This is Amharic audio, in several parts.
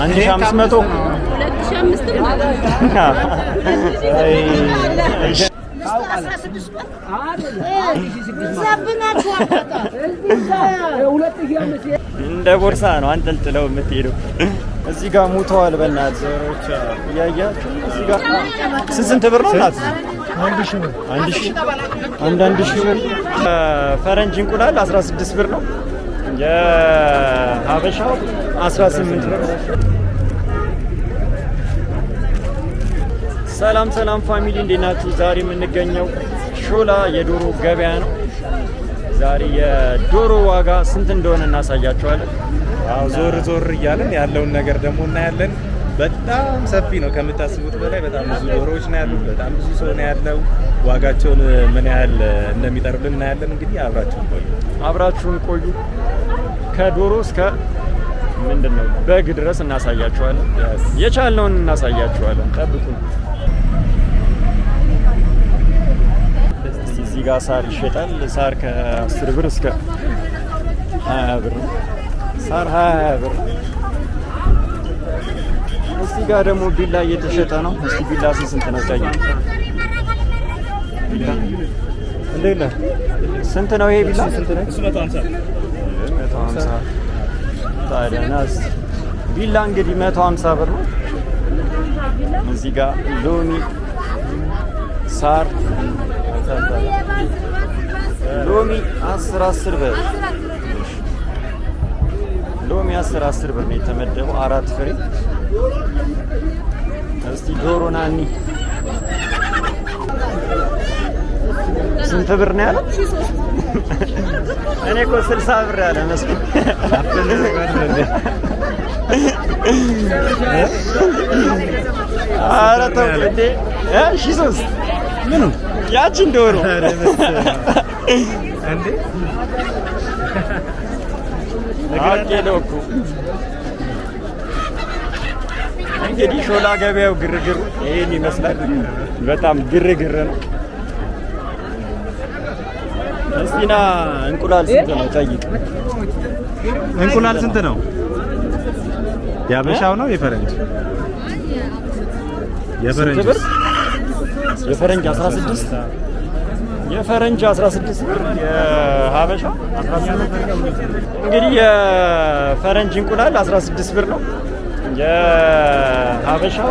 1500 እንደ ቦርሳ ነው አንጠልጥለው የምትሄደው። እዚህ ጋር ሙተዋል። በእናትህ ዘሮች እያያችሁ እዚህ ጋር ስንት ብር ነው? እናት 1000 ብር። 1000 ብር። ፈረንጅ እንቁላል 16 ብር ነው። የሀበሻው 18 ብር። ሰላም ሰላም ፋሚሊ እንዴት ናችሁ? ዛሬ የምንገኘው ሾላ የዶሮ ገበያ ነው። ዛሬ የዶሮ ዋጋ ስንት እንደሆነ እናሳያችኋለን። አዎ ዞር ዞር እያለን ያለውን ነገር ደግሞ እናያለን። በጣም ሰፊ ነው ከምታስቡት በላይ። በጣም ብዙ ዶሮዎች ነው ያሉት። በጣም ብዙ ሰው ነው ያለው። ዋጋቸውን ምን ያህል እንደሚጠሩልን እናያለን። እንግዲህ አብራችሁን ቆዩ። ከዶሮ እስከ ምንድነው በግ ድረስ እናሳያችኋለን። የቻልነውን እናሳያችኋለን። ጠብቁን። እዚህ ጋር ሳር ይሸጣል። ሳር ከ10 ብር እስከ 20 ብር። ሳር 20 ብር። እዚህ ጋር ደግሞ ቢላ እየተሸጠ ነው። እስቲ ቢላ ስንት ነው? ታየ ቢላ እንዴት ነው? ስንት ነው ይሄ ቢላ? ስንት ነው? 150 ታዲያ ናስ ቢላ እንግዲህ 150 ብር ነው። እዚህ ጋር ሎሚ፣ ሳር ሎሚ 10 ብር። ሎሚ 10 ብር ነው የተመደበው። 4 ፍሬ። እስቲ ዶሮ ናኒ ስንት ብር ነው ያለው? እኔ እኮ 60 ብር ያለ መስሎኝ። ኧረ ተው እንዴ! 3 ምኑ ያቺን ዶሮ እንዴ አቄሎኩ። እንግዲህ ሾላ ገበያው ግርግር ይሄን ይመስላል። በጣም ግርግር ነው። እስቲና እንቁላል ስንት ነው? ጠይቅ። እንቁላል ስንት ነው? ያበሻው ነው የፈረንጅ? የፈረንጅ 16። የፈረንጅ 16 ብር፣ የሀበሻ 18 ብር። እንግዲህ የፈረንጅ እንቁላል 16 ብር ነው። የሀበሻው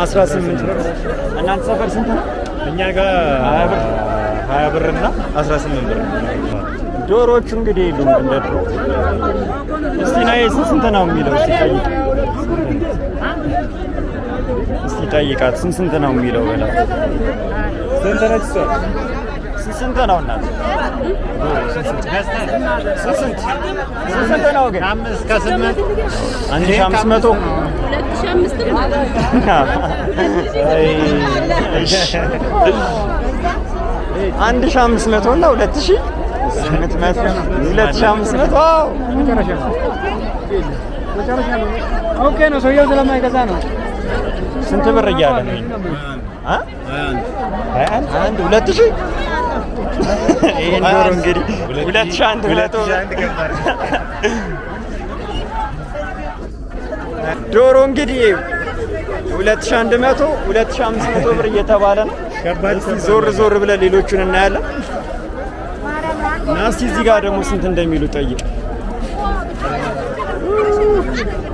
18 ብር። እናንተ ሰፈር ስንት ነው? እኛ ጋር 20 ብር እና 18 ብር። ዶሮዎቹ እንግዲህ የሉም እንደ ድሮ። እስቲ ናይ ስንት ነው የሚለው? እስቲ ጠይቃት ስንት ነው የሚለው በላት። ስንት ነው እሷ? ስንት ነው እናት? ስንት ነው ግን? 5 ከ8 1500 1500 እና 2500 ዋው! ኦኬ ነው። ሰውየው ስለማይገዛ ነው። ስንት ብር እያለ ነው? 21 2000 ይሄን ዶሮ እንግዲህ 2001 ዶሮ እንግዲህ 2100 2500 ብር እየተባለ ነው። እስቲ ዞር ዞር ብለን ሌሎቹን እናያለን። እና እስቲ እዚህ ጋር ደግሞ ስንት እንደሚሉ ጠይቅ።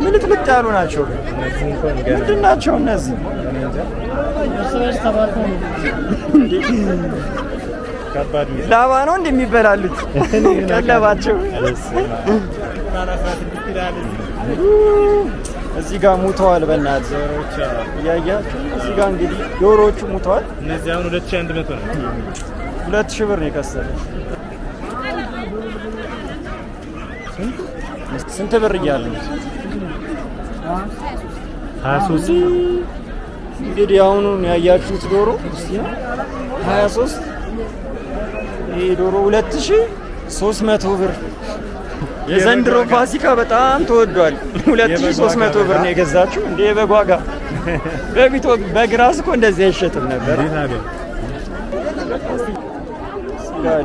ምልጥልጥ ያሉ ናቸው። ምንድን ናቸው እነዚህ? ላባ ነው እንደሚበላሉት ቀለባቸው። እዚህ ጋር ሙተዋል። በእናትህ ዘሮች እያያችሁ እዚህ ጋር እንግዲህ ዶሮዎቹ ሙተዋል። እነዚህ አሁን 2100 ነው። 2000 ብር ነው የከሰለው። ስንት ብር እያለ ነው? 23 እንግዲህ አሁኑን ያያችሁት ዶሮ እስቲ ነው 23። ይሄ ዶሮ 2300 ብር። የዘንድሮ ፋሲካ በጣም ተወዷል። 2300 ብር ነው የገዛችሁ እንዴ? የበግ ዋጋ በቢቶ በግ ራስ እኮ እንደዚህ አይሸጥም ነበር።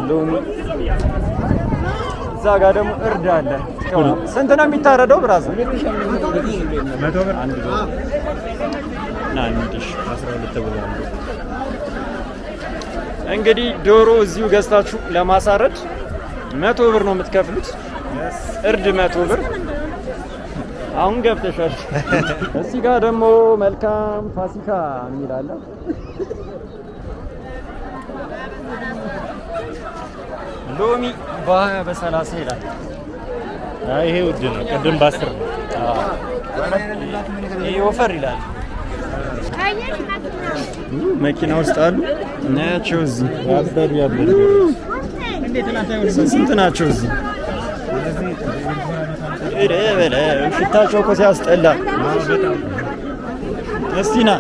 ሎሚ ጋር ደግሞ እርድ አለ። ስንት ነው የሚታረደው ብራዘር? 100 ብር አንድ ዶሮ አንድ ሺህ 12 ብር። እንግዲህ ዶሮ እዚሁ ገዝታችሁ ለማሳረድ 100 ብር ነው የምትከፍሉት። እርድ 100 ብር። አሁን ገብተሻል። እዚህ ጋር ደግሞ መልካም ፋሲካ የሚል አለ። ሎሚ በ20 በ30 ይላል። ይሄ ውድ ነው። ቅድም በ10 ነው። ይሄ ወፈር ይላል። መኪና ውስጥ አሉ እናያቸው። እዚህ ያበዱ ስንት ናቸው? እዚህ ሽታቸው እኮ ሲያስጠላ። እስቲ ና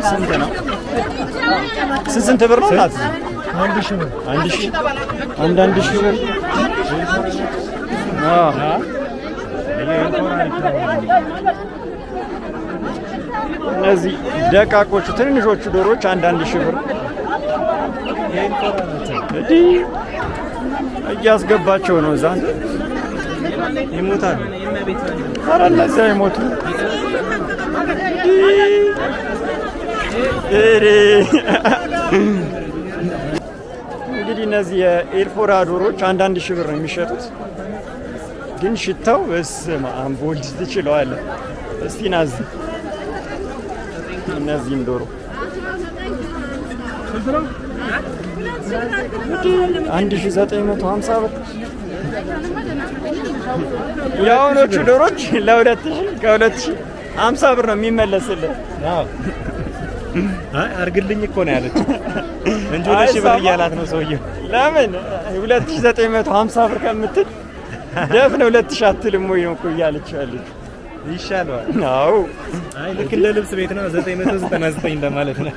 ስንት ነው? ስንት ብር ነው? ናት 1000 ብር። 1000 ብር። እነዚህ ደቃቆቹ ትንንሾቹ ዶሮች 1000 ብር። እያስገባቸው ነው እዛ ይሞታሉ። ኧረ እነዚያ ይሞቱ። እንግዲህ እነዚህ የኤርፎራ ዶሮች 1000 ብር ነው የሚሸጡት። ግን ሽታው በስመ አብ ወልድ ትችለዋለህ። እስቲ ናዝ እነዚህን ዶሮ 1950 ብር። የአሁኖቹ ዶሮች ከ2050 ብር ነው የሚመለስልህ። አርግልኝ እኮ ነው ያለችው እንጂ 2000 ብር እያላት ነው ሰውዬው። ለምን 2950 ብር ከምትል ደፍነ 2000 አትልም ወይ ነው እኮ እያለች ያለችው። ይሻለዋል። አዎ ልክ እንደ ልብስ ቤት ነው 999 እንደማለት ነው።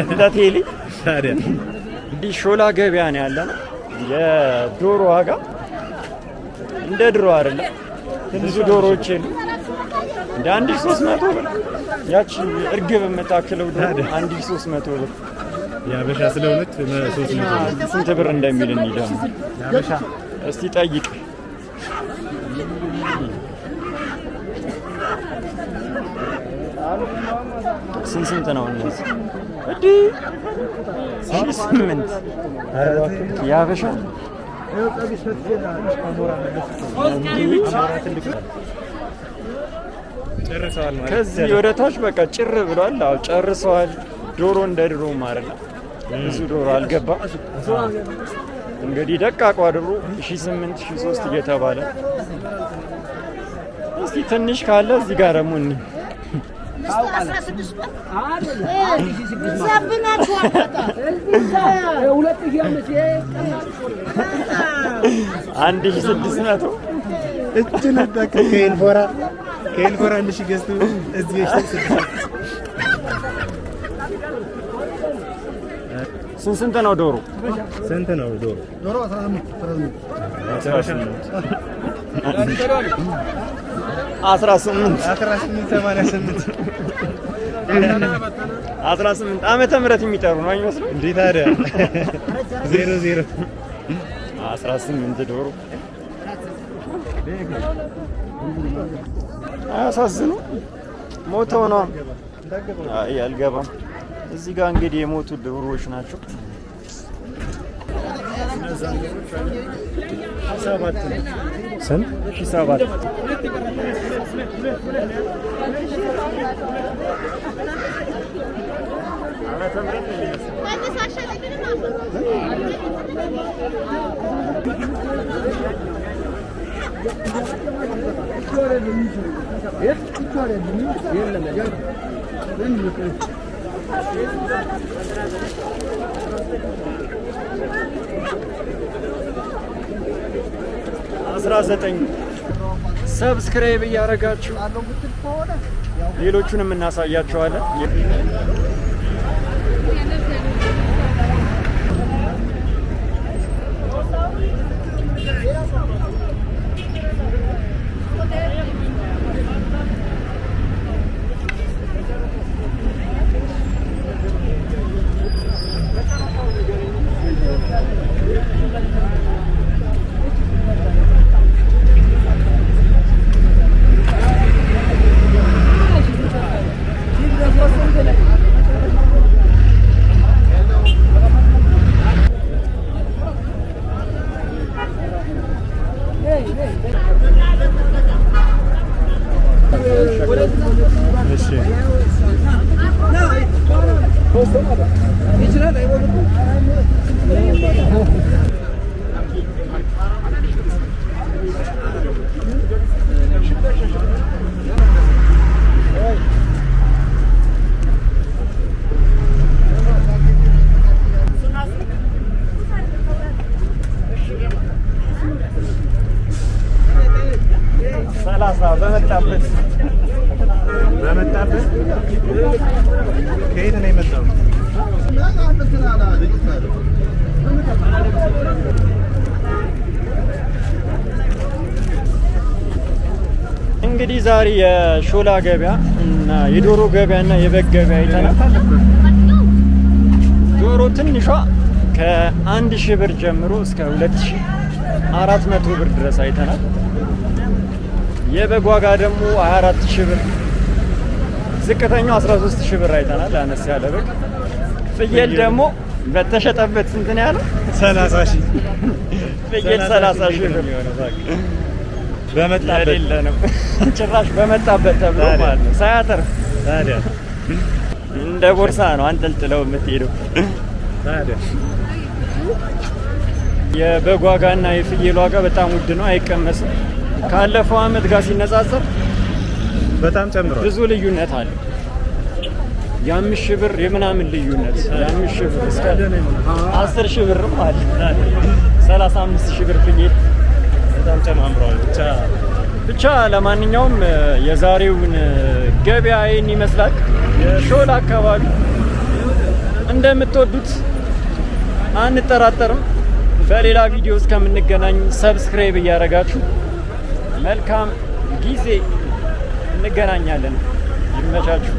እንዳቴሊ ታዲያ እንዲህ ሾላ ገበያ ነው ያለ ነው። የዶሮ ዋጋ እንደ ድሮ አይደለም። ብዙ ዶሮዎች የሉ። እንደ 1300 ብር ያቺ እርግብ የምታክለው ዶሮ 1300 ብር። ያበሻ ስለሆነች 300 ብር። ስንት ብር እንደሚል እንሂድ ደግሞ ያበሻ እስቲ ጠይቅ። ስንት ነው እነዚህ? እዲ 8 ያበሻ ጨርሰዋል ማለት ከዚህ ወደ ታች በቃ ጭር ብሏል። አዎ ጨርሰዋል። ዶሮ እንደ ድሮ ማለት ነው። ብዙ ዶሮ አልገባም። እንግዲህ ደቃቋ ዶሮ 1800 1300 እየተባለ እስቲ ትንሽ ካለ እዚህ ጋር ደግሞ እንይ። 1600 እችን አጣቀ ከኤልፎራ 1000 ገዝቶ እዚህ ስንት ነው ዶሮ? ስንት ነው ዶሮ? ዶሮ 18 ዓመተ ምህረት የሚጠሩ ነው አይመስልም እንዴ? ታዲያ 00 18 ዶሮ አያሳዝኑ? ሞተው ነው። አይ አልገባም። እዚህ ጋር እንግዲህ የሞቱ ዶሮዎች ናቸው። ስንት? 7 19 ሰብስክራይብ እያደረጋችሁ ሌሎቹንም እናሳያቸዋለን። እሺ በመጣበት ከየት ነው የመጣው? እንግዲህ ዛሬ የሾላ ገበያ እና የዶሮ ገበያ እና የበግ ገበያ አይተናል። ዶሮ ትንሿ ከ1000 ብር ጀምሮ እስከ 2400 ብር ድረስ አይተናል። የበግ ዋጋ ደግሞ 24000 ብር፣ ዝቅተኛው 13000 ብር አይተናል። አነስ ያለ በግ። ፍየል ደግሞ በተሸጠበት ስንት ነው ያለው? 30000 ፍየል 30000 ብር በመጣበት የሌለ ነው ጭራሽ በመጣበት ተብሎ ማለት ነው። ሳያተርፍ ታዲያ እንደ ቦርሳ ነው አንጠልጥለው የምትሄደው። ታዲያ የበግ ዋጋና የፍየል ዋጋ በጣም ውድ ነው፣ አይቀመስም። ካለፈው አመት ጋር ሲነጻጸር በጣም ጨምሯል። ብዙ ልዩነት አለ። የ5000 ብር የምናምን ልዩነት 5000 ብር እስከ 10000 ብርም አለ። 35000 ብር ፍየል በጣም ጨምሯል። ብቻ ለማንኛውም የዛሬውን ገበያ ይህን ይመስላል። የሾላ አካባቢ እንደምትወዱት አንጠራጠርም። በሌላ ቪዲዮ እስከምንገናኝ ሰብስክራይብ እያደረጋችሁ መልካም ጊዜ እንገናኛለን። ይመቻችሁ።